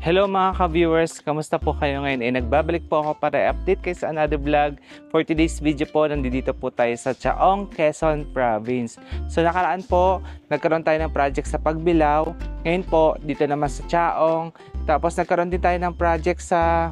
Hello mga ka-viewers, kamusta po kayo ngayon? Nagbabalik po ako para update kayo sa another vlog. For today's video po, nandito po tayo sa Chaong, Quezon Province. So nakaraan po, nagkaroon tayo ng project sa Pagbilao. Ngayon po, dito naman sa Chaong. Tapos nagkaroon din tayo ng project sa...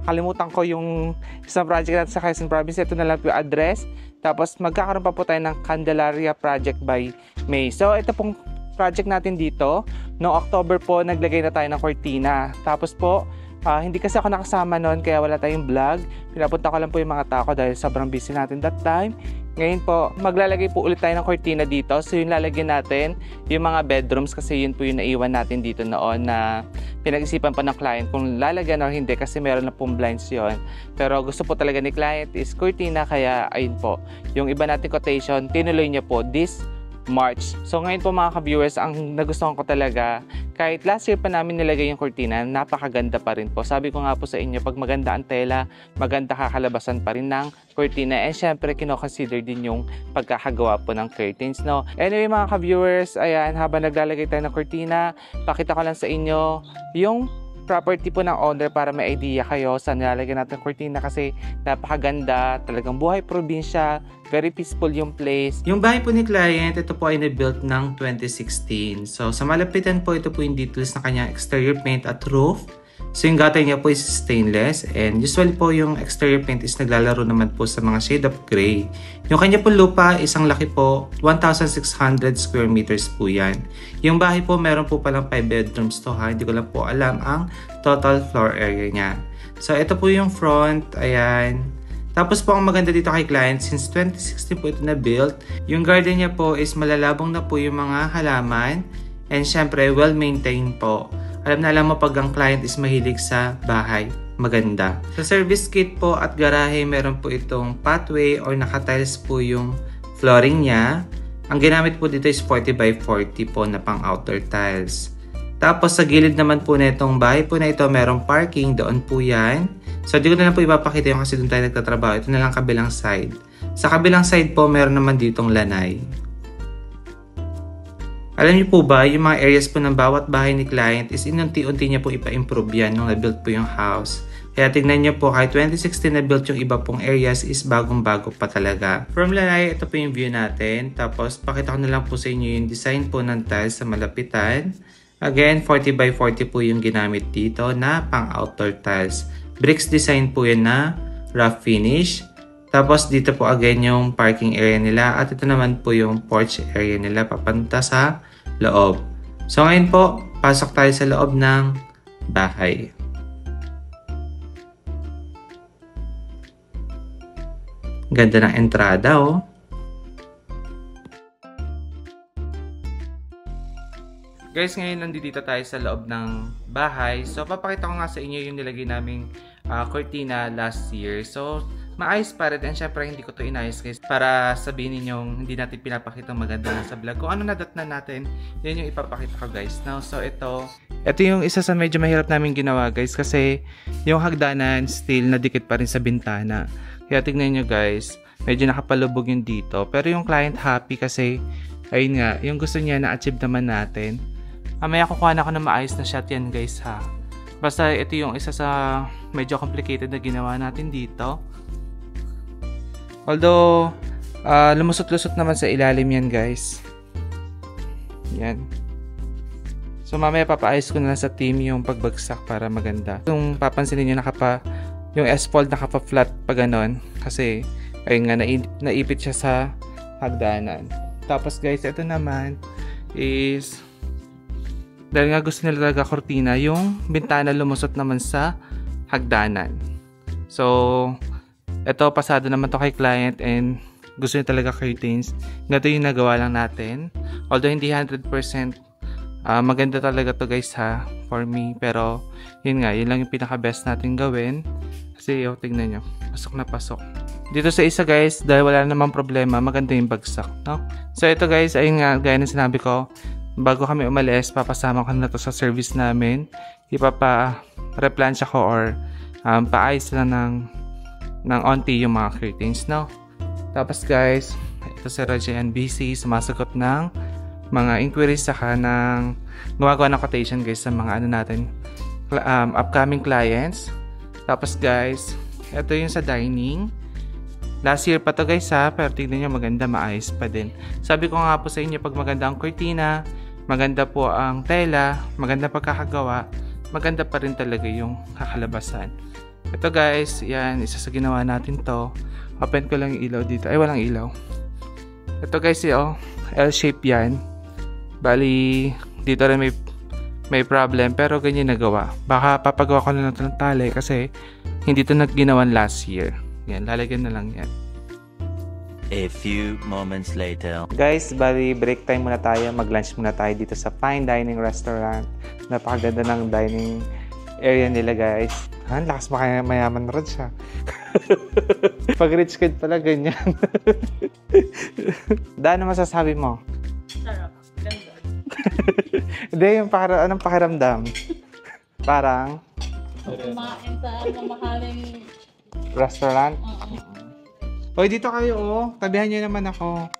Kalimutan ko yung isang project natin sa Quezon Province. Ito na lang po yung address. Tapos magkakaroon pa po tayo ng Candelaria project by May. So ito pong project natin dito. Noong October po, naglagay na tayo ng cortina. Tapos po, hindi kasi ako nakasama noon kaya wala tayong vlog. Pinapunta ko lang po yung mga tao dahil sobrang busy natin that time. Ngayon po, maglalagay po ulit tayo ng cortina dito. So yung lalagyan natin, yung mga bedrooms kasi yun po yung naiwan natin dito noon na pinag-isipan pa ng client kung lalagyan o hindi kasi meron na pong blinds yun. Pero gusto po talaga ni client is cortina kaya ayun po. Yung iba natin quotation, tinuloy niya po this March. So ngayon po mga ka-viewers, ang nagustuhan ko talaga, kahit last year pa namin nilagay yung cortina, napakaganda pa rin po. Sabi ko nga po sa inyo, pag maganda ang tela, maganda kakalabasan pa rin ng cortina. And syempre, kino-consider din yung pagkakagawa po ng curtains, no? Anyway mga ka-viewers, ayan, habang naglalagay tayo ng cortina, pakita ko lang sa inyo yung property po ng owner para may idea kayo saan nilalagyan natin cortina kasi napakaganda, talagang buhay probinsya, very peaceful yung place. Yung bahay po ni client, ito po ay na-built ng 2016. So sa malapitan po, ito po yung details na kanyang exterior paint at roof. So yung gutter niya po is stainless and usually po yung exterior paint is naglalaro naman po sa mga shade of gray. Yung kanya po lupa, isang laki po, 1,600 square meters po yan. Yung bahay po, meron po palang 5 bedrooms to ha. Hindi ko lang po alam ang total floor area niya. So ito po yung front, ayan. Tapos po ang maganda dito kay client, since 2016 po ito na-built, yung garden niya po is malalabong na po yung mga halaman and syempre well-maintained po. Alam na alam mo pag ang client is mahilig sa bahay, maganda. Sa service kit po at garahe, meron po itong pathway or naka-tiles po yung flooring niya. Ang ginamit po dito is 40 by 40 po na pang outdoor tiles. Tapos sa gilid naman po na itong bahay po na ito, merong parking, doon po yan. So di ko na lang po ipapakita yung kasi doon tayo nagtatrabaho. Ito na lang kabilang side. Sa kabilang side po, meron naman ditong lanay. Alam niyo po ba, yung mga areas po ng bawat bahay ni client is inunti-unti niya po ipa-improve yan nung na-build po yung house. Kaya tignan niyo po, kahit 2016 na-build yung iba pong areas is bagong-bago pa talaga. From Lanay, ito po yung view natin. Tapos, pakita ko na lang po sa inyo yung design po ng tiles sa malapitan. Again, 40 by 40 po yung ginamit dito na pang-outdoor tiles. Bricks design po yun na rough finish. Tapos dito po again yung parking area nila at ito naman po yung porch area nila papunta sa loob. So ngayon po, pasok tayo sa loob ng bahay. Ganda ng entrada oh. Guys, ngayon nandito tayo sa loob ng bahay. So papakita ko nga sa inyo yung nilagay naming cortina last year. So maayos pa rin and syempre hindi ko to inayos guys para sabihin ninyong hindi natin pinapakita maganda na sa vlog. Kung ano nadatnan natin, yun yung ipapakita ko guys. Now, so ito yung isa sa medyo mahirap namin ginawa guys kasi yung hagdanan still nadikit pa rin sa bintana. Kaya tignan nyo guys, medyo nakapalubog yung dito. Pero yung client happy kasi ayun nga, yung gusto niya na-achieve naman natin. Mamaya kukuha na ako ng maayos na shot yan guys ha. Basta ito yung isa sa medyo complicated na ginawa natin dito. Although, lumusot-lusot naman sa ilalim yan guys. Yan. So mamaya papaayos ko na lang sa team yung pagbagsak para maganda. Kung papansinin nyo yung S-fold nakapa-flat pa ganon. Kasi, ayun nga, naipit siya sa hagdanan. Tapos guys, ito naman is, dahil nga gusto nila talaga kortina, yung bintana lumusot naman sa hagdanan. So, ito, pasado naman to kay client and gusto niya talaga curtains. Ganito yung nagawa lang natin. Although hindi 100% maganda talaga to guys ha, for me. Pero, yun nga, yun lang yung pinaka-best natin gawin. Kasi, tignan nyo, pasok na pasok. Dito sa isa guys, dahil wala namang problema, maganda yung bagsak, no? So, ito guys, ayun nga, gaya ng sinabi ko, bago kami umalis, papasama ko na to sa service namin. Ipapa-replansya ko or paayos lang ng onti yung mga curtains, no? Tapos guys, ito si Roger NBC, sumasagot ng mga inquiries saka ng gumagawa ng quotation guys sa mga ano natin, upcoming clients. Tapos guys, ito yung sa dining. Last year pa to guys ha, pero tignan nyo maganda, maayos pa din. Sabi ko nga po sa inyo, pag maganda ang cortina, maganda po ang tela, maganda pagkakagawa, maganda pa rin talaga yung kakalabasan. Ito guys, yan, isa sa ginawa natin to. Open ko lang yung ilaw dito. Ay, walang ilaw. Ito guys, L-shape yan. Bali, dito rin may problem, pero ganyan nagawa. Baka papagawa ko na lang ito ng tali kasi hindi ito ginawan last year. Yan, lalagyan na lang yan. A few moments later. Guys, bali break time muna tayo. Mag-lunch muna tayo dito sa fine dining restaurant. Napakaganda ng dining area nila guys. Ang lakas mayaman rin siya. Pag rich kid pala, ganyan. Ano masasabi mo? Sarap. Ganda. Hindi, yung anong pakiramdam? Parang? Kumain sa mamahaling Restaurant? Hoy, dito kayo oh. Tabihan niyo naman ako.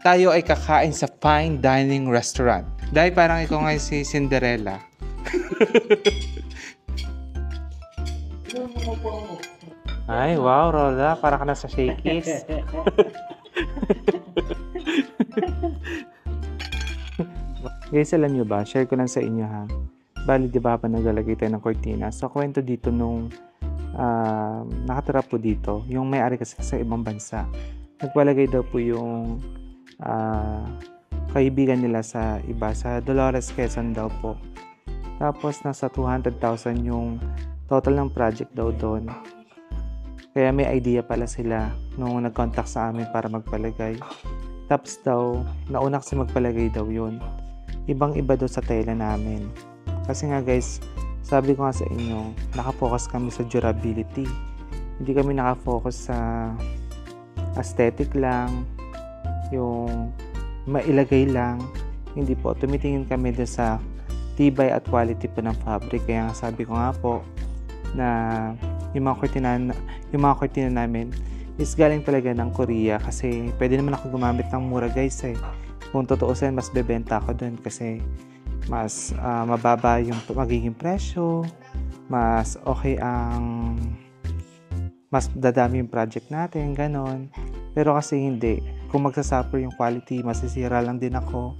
Tayo ay kakain sa fine dining restaurant. Dahil parang ikaw ngayon si Cinderella. Ay, wow, Rola. Para ka na sa Shakey's. Guys, alam nyo ba? Share ko lang sa inyo ha. Bali, di ba pa naglalagay tayo ng cortina? So, kwento dito nung nakatira po dito. Yung may-ari kasi sa ibang bansa. Nagpalagay daw po yung kaibigan nila sa iba. Sa Dolores, Quezon daw po. Tapos, nasa 200,000 yung total ng project daw doon. Kaya may idea pala sila nung nag-contact sa amin para magpalagay. Tapos daw, nauna kasi magpalagay daw yun. Ibang-iba daw sa tela namin. Kasi nga guys, sabi ko nga sa inyo, nakafocus kami sa durability. Hindi kami nakafocus sa aesthetic lang, yung mailagay lang. Hindi po, tumitingin kami doon sa tibay at quality po ng fabric. Kaya nga sabi ko nga po na yung mga cortina namin is galing talaga ng Korea kasi pwede naman ako gumamit ng mura guys eh. Kung tutuusin, mas bebenta ako doon kasi mas mababa yung magiging presyo, mas okay mas dadami yung project natin, ganon. Pero kasi hindi, kung magsasuffer yung quality, masisira lang din ako.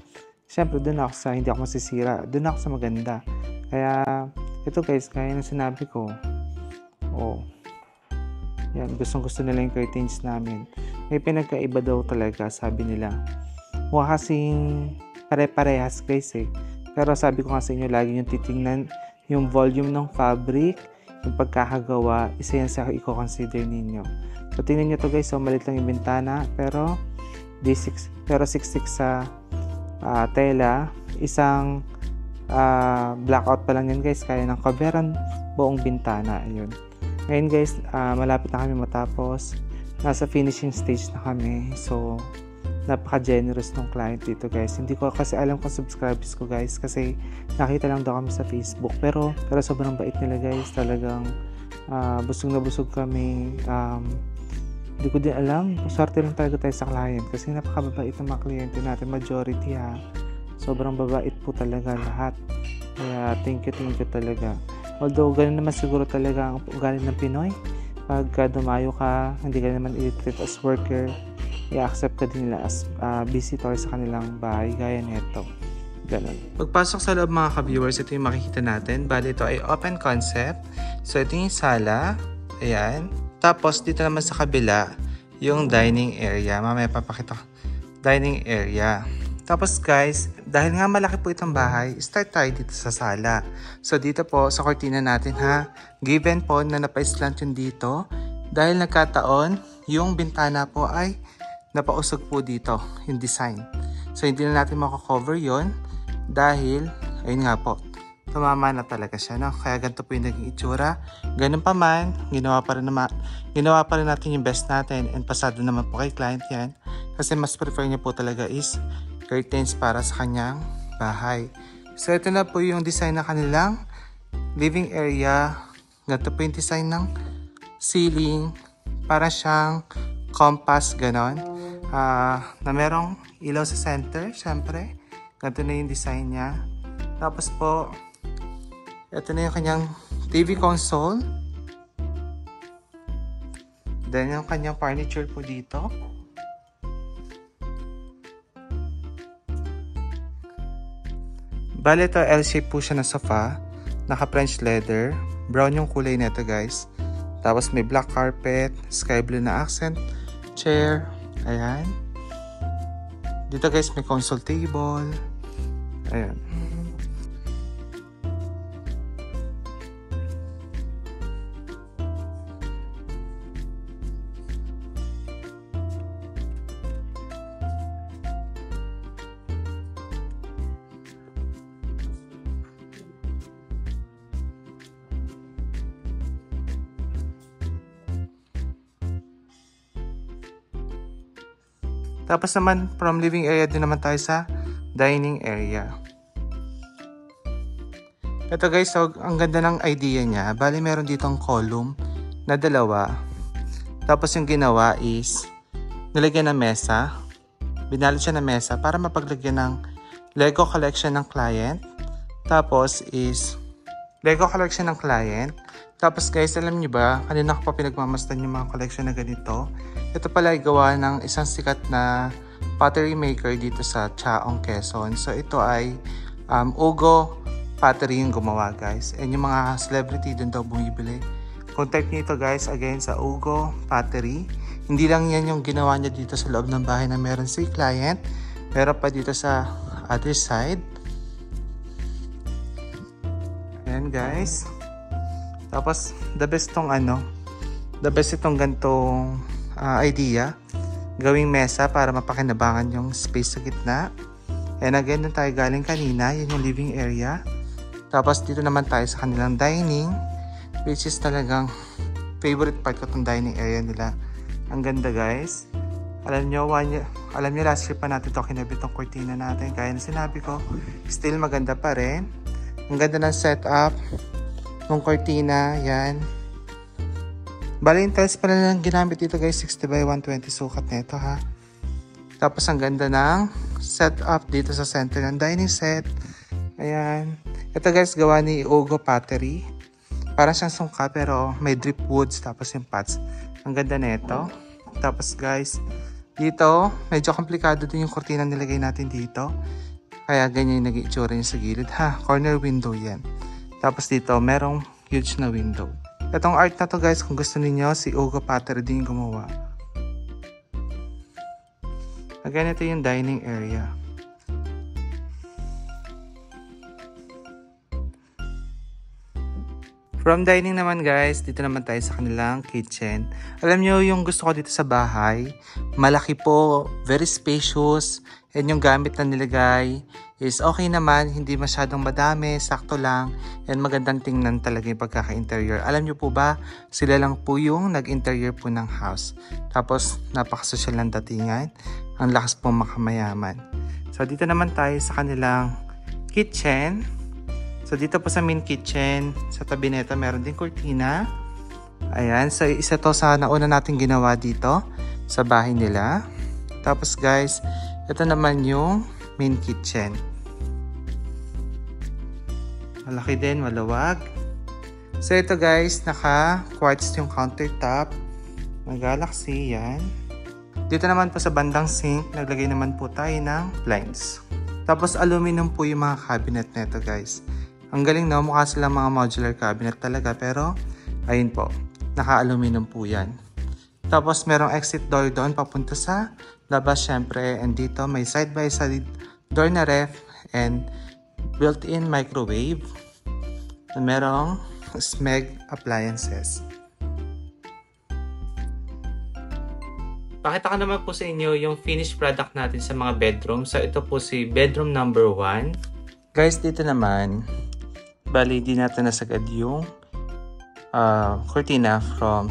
Siyempre, doon ako sa hindi ako masisira, doon ako sa maganda. Kaya, ito guys, kaya na sinabi ko, yan, gustong-gusto nila yung curtains namin. May pinagkaiba daw talaga, sabi nila. Mukha kasing pare-parehas guys eh. Pero sabi ko nga sa inyo, lagi yung titingnan yung volume ng fabric, yung pagkakagawa, isa yan sa i-consider ninyo. So, tingnan nyo to guys, so malit lang yung bintana, pero 6'6 sa tela, isang blackout pa lang yan guys, kaya ng coveran buong bintana. Ayun. Ngayon guys, malapit na kami matapos. Nasa finishing stage na kami. So, napaka-generous ng client dito guys. Hindi ko kasi alam kung subscribers ko guys kasi nakita lang daw kami sa Facebook. Pero sobrang bait nila guys. Talagang busog na busog kami. Hindi ko din alam. Swerte lang talaga tayo sa client kasi napakababait ng mga kliyente natin. Majority ha. Sobrang babait po talaga lahat. Kaya thank you talaga. Although ganun naman siguro talaga ang ugali ng Pinoy. Pagka dumayo ka, hindi ka naman i-treat as worker, i-accept ka din nila as visitor sa kanilang bahay, gaya nito. Ganun. Pagpasok sa loob mga ka-viewers, ito yung makikita natin. Bali ito ay open concept. So ito yung sala. Ayan. Tapos dito naman sa kabila, yung dining area. Mamaya papakita ko. Dining area. Tapos guys, dahil nga malaki po itong bahay, start tayo dito sa sala. So dito po sa cortina natin ha, given po na napa-slant yun dito. Dahil nagkataon, yung bintana po ay napausog po dito, yung design. So hindi na natin makakover yon dahil, ayun nga po, tumama na talaga siya. No? Kaya ganito po yung naging itsura. Ganun pa man, ginawa pa rin natin yung best natin and pasado naman po kay client yan. Kasi mas prefer niya po talaga is curtains para sa kanyang bahay. So ito na po yung design ng kanilang living area. Ganito po yung design ng ceiling. Para siyang compass, ganon. Na merong ilaw sa center, syempre. Ganito na yung design niya. Tapos po, Ito na yung kanyang TV console. Then yung kanyang furniture po dito. Bale ito, L-shape po siya na sofa. Naka-French leather. Brown yung kulay nito guys. Tapos may black carpet, sky blue na accent chair. Ayan. Dito guys may console table. Ayan. Tapos naman, from living area din naman tayo sa dining area. Ito guys, so, ang ganda ng idea niya. Bali, meron ditong column na dalawa. Tapos yung ginawa is, nilagyan ng mesa. Binalot siya ng mesa para mapaglagyan ng Lego collection ng client. Tapos is, Lego collection ng client. Tapos guys, alam niyo ba, kanina ko pa pinagmamasdan yung mga collection na ganito. Ito pala ay gawa ng isang sikat na pottery maker dito sa Chaong, Quezon. So ito ay Ugo Pottery yung gumawa guys. And yung mga celebrity dun daw bumibili. Contact niyo ito guys again sa Ugo Pottery. Hindi lang yan yung ginawa niya dito sa loob ng bahay na meron si client. Meron pa dito sa other side. Ayan guys. Tapos the best itong gantong idea, gawing mesa para mapakinabangan yung space sa gitna. And again, dun tayo galing kanina, yun yung living area. Tapos dito naman tayo sa kanilang dining, which is talagang favorite part ko itong dining area nila. Ang ganda guys. Alam nyo last year pa natin ito kinabit tong cortina natin. Kaya na sinabi ko, still maganda pa rin. Ang ganda ng setup ng cortina, yan. Bali, yung tiles pala lang ginamit dito guys, 60 by 120 sukat nito ha. Tapos ang ganda ng setup dito sa center ng dining set. Ayan. Ito guys, gawa ni Ugo Pottery. Parang siyang sungka pero may drip woods tapos yung pots. Ang ganda nito. Tapos guys, dito, medyo komplikado din yung kurtina nilagay natin dito. Kaya ganyan yung nag-iitsura yung sa gilid ha. Corner window yan. Tapos dito, merong huge na window. Itong art na to guys, kung gusto niyo si Ugo Pottery din gumawa. Again, ito yung dining area. From dining naman guys, dito naman tayo sa kanilang kitchen. Alam nyo yung gusto ko dito sa bahay, malaki po, very spacious, and yung gamit na nilagay is okay naman, hindi masyadong madami, sakto lang, and magandang tingnan talaga yung pagkaka-interior. Alam nyo po ba, sila lang po yung nag-interior po ng house. Tapos, napakasosyal ng datingan, ang lakas po makamayaman. So, dito naman tayo sa kanilang kitchen. So, dito po sa main kitchen, sa tabi nito, meron din kurtina. Ayan, so isa to sa nauna natin ginawa dito sa bahay nila. Tapos guys, ito naman yung main kitchen. Malaki din, maluwag. So ito guys, naka-quartz yung countertop. Mag-galaxy, yan. Dito naman po sa bandang sink, naglagay naman po tayo ng blinds. Tapos aluminum po yung mga cabinet nito guys. Ang galing na, mukha silang mga modular cabinet talaga. Pero, ayun po, naka-aluminum po yan. Tapos merong exit door doon papunta sa labas syempre. And dito may side by side door na ref and built-in microwave. And merong Smeg appliances. Pakita ko naman po sa inyo yung finished product natin sa mga bedroom. So ito po si bedroom number 1. Guys, dito naman, bali di natin nasagad yung cortina from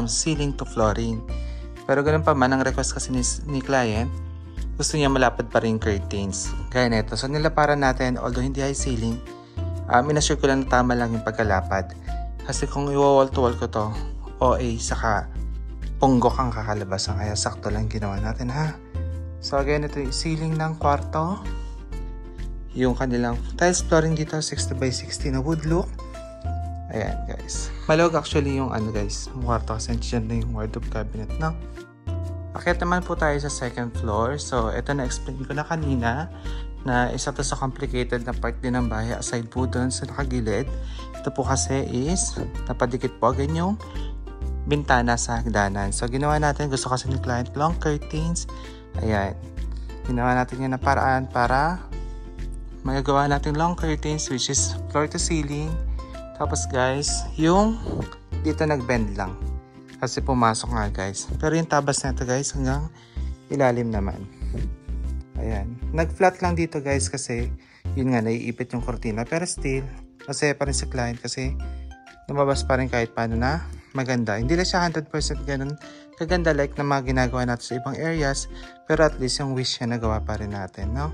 ceiling to flooring. Pero ganun pa man, ang request kasi ni client, gusto niya malapad pa rin curtains. Gaya nito. So nilaparan natin, although hindi high ceiling, inassure ko lang na tama lang yung pagkalapad. Kasi kung i-wall to wall ko to, OA saka punggok ang kakalabasan. Kaya sakto lang ginawa natin ha. So again, ito yung ceiling ng kwarto. yung kanilang tiles flooring dito, 60 by 60 na wood look. Ayan guys. Maluwag actually yung ano guys, yung kwarto kasi dyan na yung wardrobe cabinet na. Akit naman po tayo sa second floor. So, ito na-explain ko na kanina na isa to sa complicated na part din ng bahay aside po doon sa nakagilid. Ito po kasi is napadikit po agad yung bintana sa hagdanan. So, ginawa natin, gusto kasi ni client long curtains. Ayan. Ginawa natin yan na paraan para magagawa natin long curtains which is floor to ceiling. Tapos guys, yung dito nag-bend lang. Kasi pumasok nga guys. Pero yung tabas na ito guys hanggang ilalim naman. Ayan. Nag-flat lang dito guys kasi yun nga naiipit yung kortina. Pero still, masaya pa rin sa client kasi lumabas pa rin kahit paano na maganda. Hindi lang siya 100% ganun kaganda like na mga ginagawa natin sa ibang areas. Pero at least yung wish niya nagawa pa rin natin, no?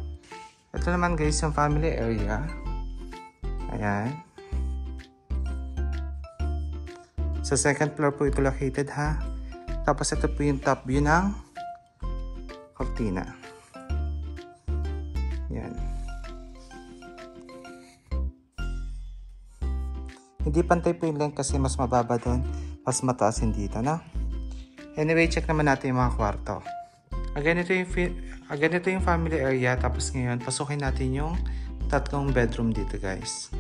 Ito naman guys yung family area. Ayan. Sa second floor po ito located ha. Tapos ito po yung top view ng kortina. Yan. Hindi pantay po yung length kasi mas mababa doon. Mas mataas yung dito na. Anyway, check naman natin yung mga kwarto. Again, ito yung family area. Tapos ngayon, pasukin natin yung tatlong bedroom dito guys.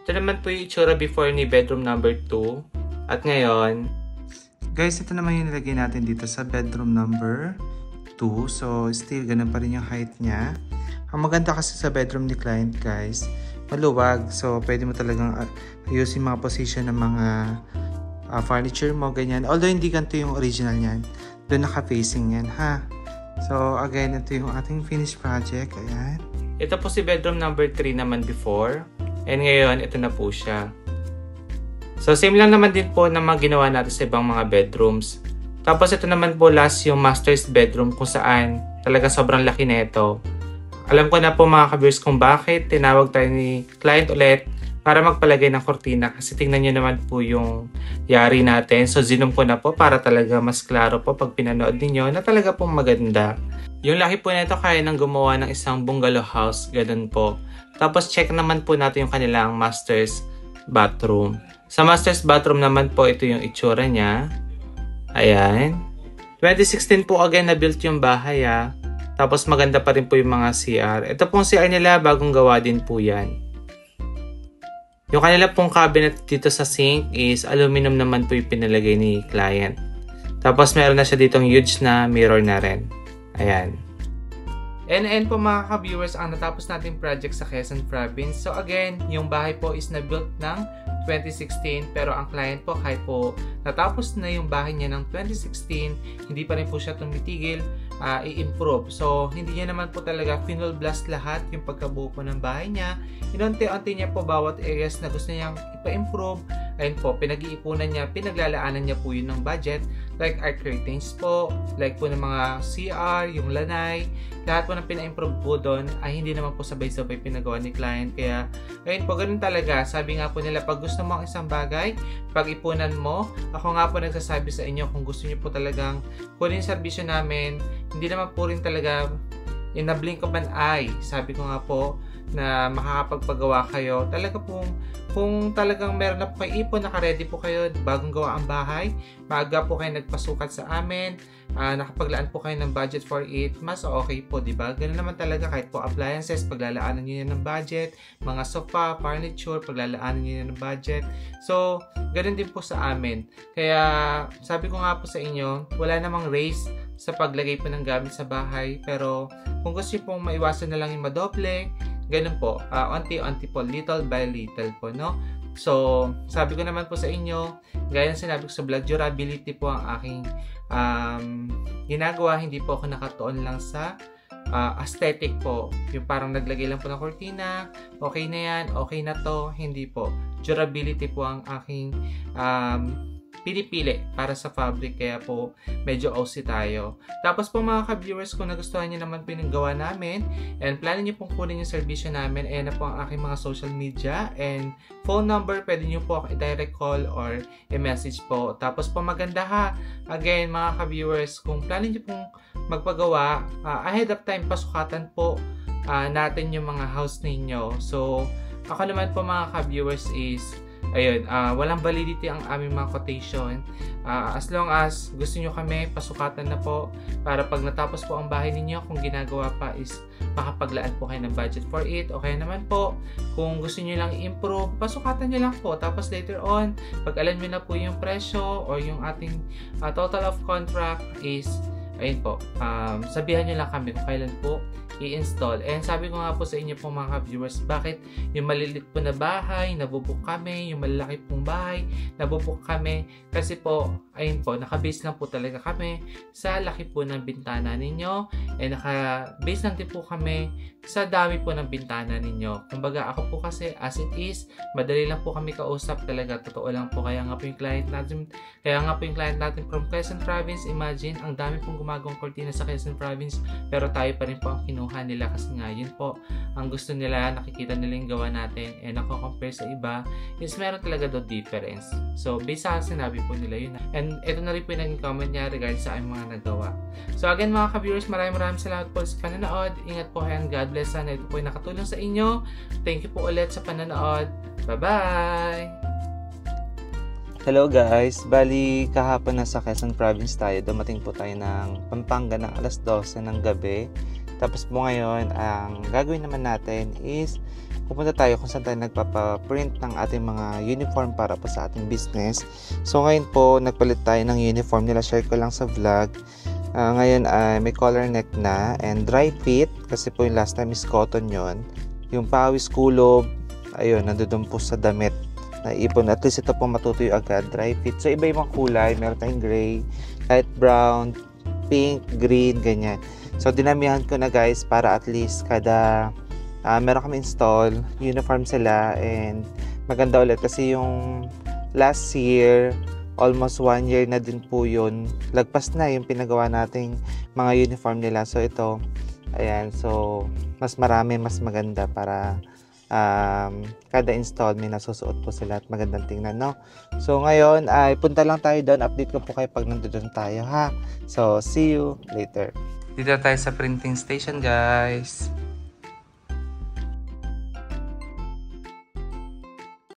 Ito naman po yung itsura before ni bedroom number 2. At ngayon, guys, ito naman yung nilagay natin dito sa bedroom number 2. So, still, ganun pa rin yung height niya. Ang maganda kasi sa bedroom ni client, guys, maluwag. So, pwede mo talagang ayusin mga position ng mga furniture mo, ganyan. Although, hindi ganito yung original niyan. Doon naka-facing yan, ha? So, again, ito yung ating finished project. Ayan. Ito po si bedroom number 3 naman before. And ngayon, ito na po siya. So, same lang naman din po na mga ginawa natin sa ibang mga bedrooms. Tapos, ito naman po last yung master's bedroom kung saan talaga sobrang laki nito. Alam ko na po mga ka-viewers kung bakit tinawag tayo ni client ulit para magpalagay ng kortina kasi tingnan nyo naman po yung yari natin. So, zinom ko na po para talaga mas klaro po pag pinanood ninyo na talaga pong maganda. Yung laki po nito kaya nang gumawa ng isang bungalow house, ganun po. Tapos, check naman po natin yung kanilang master's bathroom. Sa master's bathroom naman po, ito yung itsura niya. Ayan. 2016 po again na built yung bahay ah. Tapos maganda pa rin po yung mga CR. Ito pong CR nila, bagong gawa din po yan. Yung kanila pong cabinet dito sa sink is aluminum naman po yung pinalagay ni client. Tapos meron na siya ditong huge na mirror na rin. Ayan. And po mga ka-viewers, ang natapos natin project sa Quezon Province. So again, yung bahay po is na-built ng 2016 pero ang client po kahit po natapos na yung bahay niya ng 2016, hindi pa rin po siya tumitigil i-improve. So hindi niya naman po talaga final blast lahat yung pagkabuo po ng bahay niya. Inunti-unti niya po bawat areas na gusto niyang ipa-improve. Ayun po, pinag-iipunan niya, pinaglalaanan niya po yun ng budget. Like art curtains po, like po ng mga CR, yung lanay, lahat po ng pina-improve po doon ay hindi naman po sabay-sabay pinagawa ni client. Kaya, ayun po, ganun talaga. Sabi nga po nila, pag gusto mo ang isang bagay, pag-ipunan mo. Ako nga po nagsasabi sa inyo, kung gusto niyo po talagang kunin serbisyo namin, hindi naman po rin talaga in a blink of an eye. Sabi ko nga po, na makakapagpagawa kayo. Talaga pong kung talagang meron na po kayo ipon, naka-ready po kayo, bagong gawa ang bahay, maaga po kayo nagpasukat sa amin, nakapaglaan po kayo ng budget for it, mas okay po, diba? Ganun naman talaga kahit po appliances, paglalaanan nyo yan ng budget, mga sofa, furniture, paglalaanan nyo yan ng budget. So, ganun din po sa amin. Kaya, sabi ko nga po sa inyo, wala namang race sa paglagay po ng gamit sa bahay, pero kung gusto nyo pong maiwasan na lang yung madoble, ganun po, onti-onti po, little by little po, no? So, sabi ko naman po sa inyo, gaya ng sinabi ko sa vlog, durability po ang aking ginagawa. Hindi po ako nakatuon lang sa aesthetic po. Yung parang naglagay lang po ng cortina, okay na yan, okay na to. Hindi po. Durability po ang aking pinipili para sa fabric, kaya po medyo OC tayo. Tapos po mga ka-viewers, kung nagustuhan niyo naman po yung gawa namin and plano niyo pong kunin yung servisyo namin, ayan na po ang aking mga social media and phone number, pwede niyo po ako i-direct call or i-message po. Tapos po maganda ha, again mga ka-viewers, kung plano niyo pong magpagawa, ahead of time, pasukatan po natin yung mga house ninyo. So, ako naman po mga ka-viewers is, ayun, walang validity ang aming mga quotation. As long as gusto nyo kami, pasukatan na po para pag natapos po ang bahay ninyo, kung ginagawa pa is makapaglaan po kayo ng budget for it. O kaya naman po, kung gusto nyo lang i-improve, pasukatan nyo lang po. Tapos later on, pag alam nyo na po yung presyo or yung ating total of contract is, ayun po, sabihan nyo lang kami kung kailan po i-install. And sabi ko nga po sa inyo po mga viewers, bakit yung malilit po na bahay, nabubuk kami, yung malalaki pong bahay, nabubuk kami, kasi po, ayun po, nakabase lang po talaga kami sa laki po ng bintana ninyo, and nakabase lang din po kami sa dami po ng bintana ninyo. Kumbaga ako po kasi as it is, madali lang po kami kausap talaga, totoo lang po. Kaya nga po yung client natin from Quezon Province, imagine, ang dami pong gumagawang kortina sa Quezon Province, pero tayo pa rin po ang kinuha nila kasi nga yun po ang gusto nila, nakikita nila yung gawa natin, and ako compare sa iba is meron talaga do difference. So based sa sinabi po nila yun, and ito na rin po yung naging comment niya regarding sa aming mga nagawa. So again mga ka-viewers, maraming salamat po sa pananood. Ingat po kayo and God bless. Sana ito po yung nakatulong sa inyo. Thank you po ulit sa pananood. Bye bye. Hello guys, bali kahapon nasa Quezon Province tayo, dumating po tayo ng Pampanga ng alas 12 ng gabi. Tapos po ngayon, ang gagawin naman natin is pupunta tayo kung saan tayo nagpapaprint ng ating mga uniform para po sa ating business. So ngayon po, nagpalit tayo ng uniform nila, share ko lang sa vlog. Ngayon ay may collar neck na and dry fit kasi po yung last time is cotton yon. Yung pawis kulob, ayun, nandoon po sa damit na ipon. At least ito po matutuyo agad, dry fit. So iba-ibang kulay, meron tayong gray, light brown, pink, green, ganyan. So dinamihan ko na guys para at least kada meron kami install, uniform sila, and maganda ulit kasi yung last year, almost 1 year na din po yun. Lagpas na yung pinagawa nating mga uniform nila. So ito, ayan, so mas marami, mas maganda para kada install may nasusuot po sila at magandang tingnan, no? So ngayon ay punta lang tayo doon, update ko po kayo pag nandoon tayo, ha? So see you later. Dito tayo sa printing station guys.